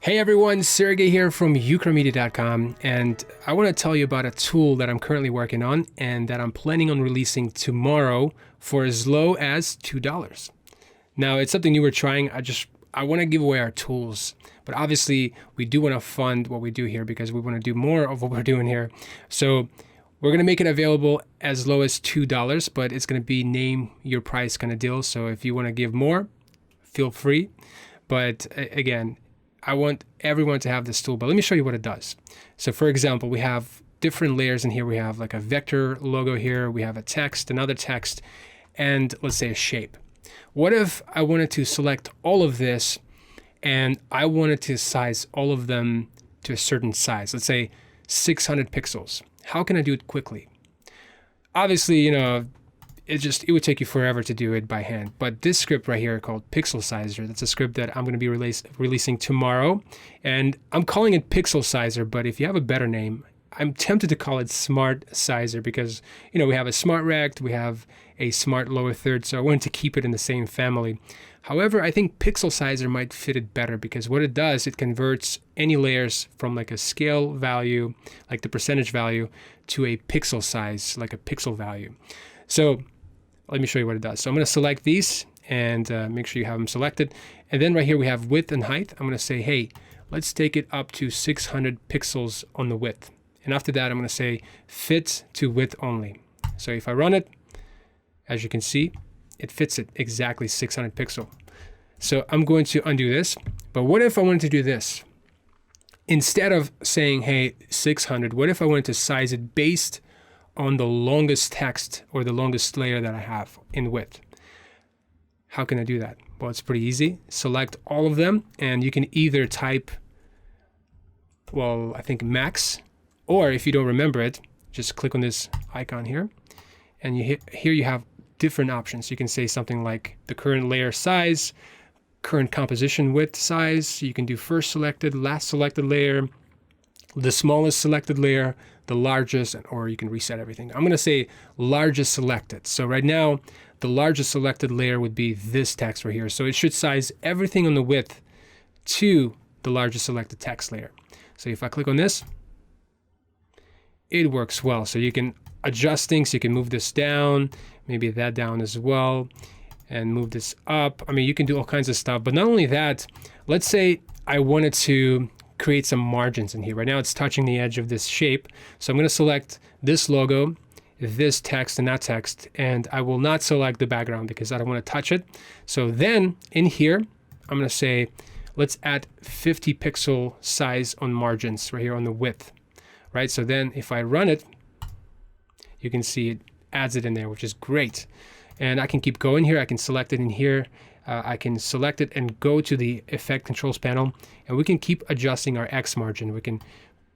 Hey everyone, Sergey here from ukramedia.com, and I want to tell you about a tool that I'm currently working on and that I'm planning on releasing tomorrow for as low as $2. Now, it's something new we're trying. I want to give away our tools, but obviously we do want to fund what we do here because we want to do more of what we're doing here. So we're going to make it available as low as $2, but it's going to be name your price kind of deal. So if you want to give more, feel free. But again, I want everyone to have this tool, but let me show you what it does. So for example, we have different layers in here. We have like a vector logo here. We have a text, another text, and let's say a shape. What if I wanted to select all of this and I wanted to size all of them to a certain size? Let's say 600 pixels. How can I do it quickly? Obviously, it would take you forever to do it by hand. But this script right here called Pixel Sizer, that's a script that I'm going to be releasing tomorrow. And I'm calling it Pixel Sizer, but if you have a better name, I'm tempted to call it Smart Sizer because, we have a Smart Rect, we have a Smart Lower Third, so I wanted to keep it in the same family. However, I think Pixel Sizer might fit it better because what it does, it converts any layers from like a scale value, like the percentage value, to a pixel size, like a pixel value. So let me show you what it does. So I'm going to select these and make sure you have them selected. And then right here we have width and height. I'm going to say, hey, let's take it up to 600 pixels on the width. And after that, I'm going to say fit to width only. So if I run it, as you can see, it fits it exactly 600 pixel. So I'm going to undo this. But what if I wanted to do this? Instead of saying, hey, 600, what if I wanted to size it based on the longest text or the longest layer that I have in width? How can I do that? Well, it's pretty easy. Select all of them and you can either type, I think max, or if you don't remember it, just click on this icon here and here you have different options. You can say something like the current layer size, current composition width size. You can do first selected, last selected layer, the smallest selected layer, the largest, or you can reset everything. I'm going to say largest selected. So right now, the largest selected layer would be this text right here. So it should size everything on the width to the largest selected text layer. So if I click on this, it works well. So you can adjust things. You can move this down, maybe that down as well, and move this up. I mean, you can do all kinds of stuff. But not only that, let's say I wanted to create some margins in here. Right now it's touching the edge of this shape. So I'm going to select this logo, this text, and that text, and I will not select the background because I don't want to touch it. So then in here, I'm going to say, let's add 50 pixel size on margins right here on the width, right? So then if I run it, you can see it adds it in there, which is great. And I can keep going here. I can select it in here. I can select it and go to the effect controls panel, and we can keep adjusting our X margin. We can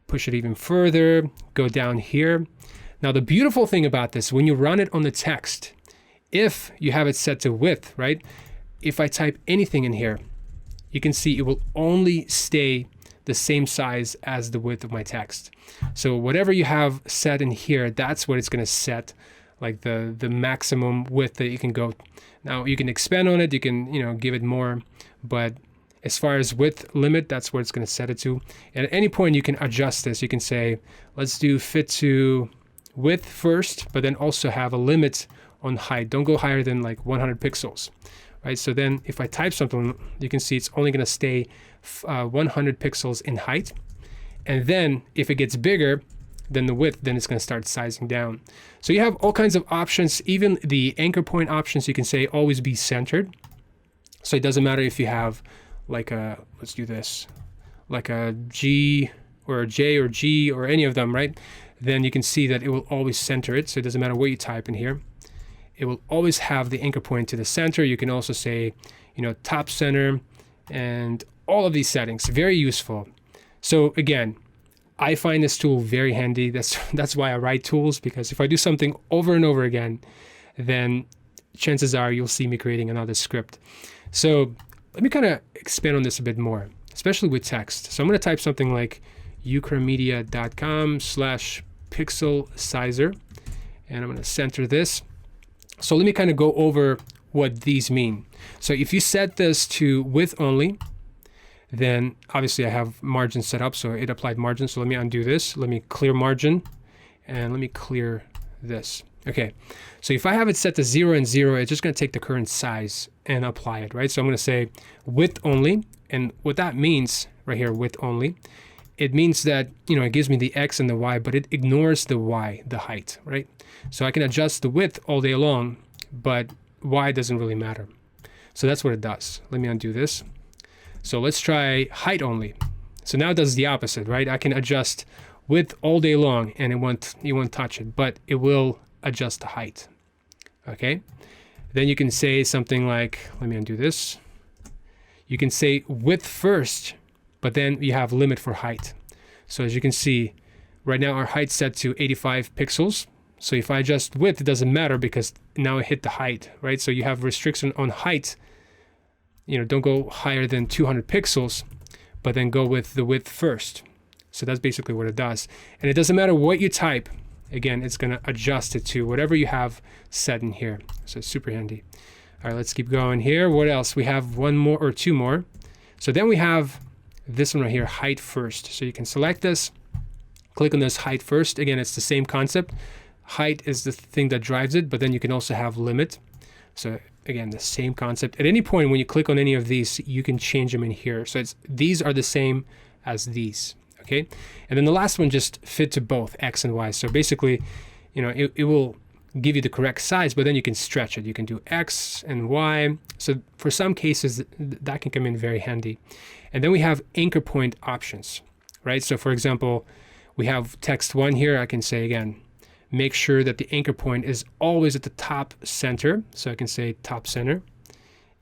push it even further, go down here. Now, the beautiful thing about this, when you run it on the text, if you have it set to width, right? If I type anything in here, you can see it will only stay the same size as the width of my text. So whatever you have set in here, that's what it's going to set, like the maximum width that you can go. Now you can expand on it, you can give it more, but as far as width limit, that's what it's going to set it to. And at any point you can adjust this. You can say, let's do fit to width first, but then also have a limit on height. Don't go higher than like 100 pixels, right? So then if I type something, you can see it's only going to stay 100 pixels in height. And then if it gets bigger than the width, then it's going to start sizing down. So you have all kinds of options, even the anchor point options. You can say always be centered. So it doesn't matter if you have like let's do this, like a G or a J or G or any of them, right? Then you can see that it will always center it. So it doesn't matter what you type in here. It will always have the anchor point to the center. You can also say, top center and all of these settings, very useful. So again, I find this tool very handy. That's why I write tools, because if I do something over and over again, then chances are you'll see me creating another script. So let me kind of expand on this a bit more, especially with text. So I'm going to type something like ukramedia.com/pixel sizer, and I'm going to center this. So let me kind of go over what these mean. So if you set this to width only, then obviously I have margin set up, so it applied margin. So let me undo this. Let me clear margin, and let me clear this. Okay, so if I have it set to 0 and 0, it's just going to take the current size and apply it, right? So I'm going to say width only, and what that means right here, width only, it means that, you know, it gives me the X and the Y, but it ignores the Y, the height, right? So I can adjust the width all day long, but Y doesn't really matter. So that's what it does. Let me undo this. So let's try height only. So now it does the opposite, right? I can adjust width all day long and you won't touch it, but it will adjust the height. Okay. Then you can say something like, let me undo this. You can say width first, but then you have limit for height. So as you can see, right now our height's set to 85 pixels. So if I adjust width, it doesn't matter because now I hit the height, right? So you have restriction on height. You know, don't go higher than 200 pixels, but then go with the width first. So that's basically what it does. And it doesn't matter what you type. Again, it's going to adjust it to whatever you have set in here. So it's super handy. All right, let's keep going here. What else? We have one more or two more. So then we have this one right here, height first. So you can select this, click on this height first. Again, it's the same concept. Height is the thing that drives it, but then you can also have limit. So again, the same concept. At any point when you click on any of these, you can change them in here. So these are the same as these. Okay, and then the last one just fit to both X and Y. So basically, you know, it will give you the correct size, but then you can stretch it. You can do X and Y. So for some cases, that can come in very handy. And then we have anchor point options, right? So for example, we have text 1 here. I can say again, make sure that the anchor point is always at the top center. So I can say top center.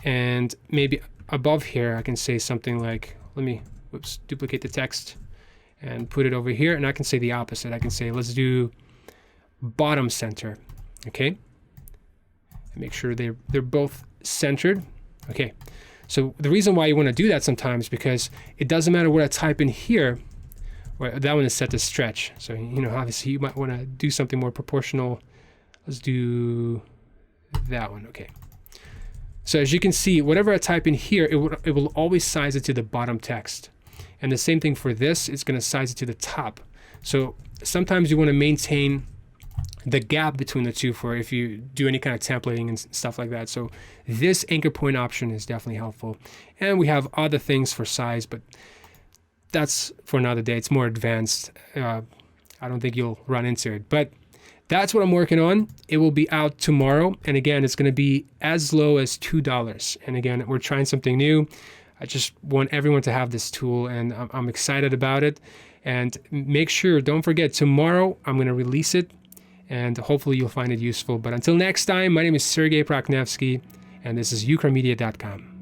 And maybe above here, I can say something like, let me, duplicate the text and put it over here, and I can say the opposite. I can say, let's do bottom center, okay? And make sure they're both centered, okay? So the reason why you want to do that sometimes, because it doesn't matter what I type in here. Well, that one is set to stretch. So, you know, obviously you might want to do something more proportional. Let's do that one, okay? So as you can see, whatever I type in here, it will always size it to the bottom text. And the same thing for this, it's going to size it to the top. So sometimes you want to maintain the gap between the two for if you do any kind of templating and stuff like that. So this anchor point option is definitely helpful. And we have other things for size, but that's for another day. It's more advanced. I don't think you'll run into it, but that's what I'm working on. It will be out tomorrow. And again, it's going to be as low as $2. And again, we're trying something new. I just want everyone to have this tool, and I'm excited about it. And make sure, don't forget, tomorrow I'm going to release it, and hopefully you'll find it useful. But until next time, my name is Sergey Praknevsky, and this is ukramedia.com.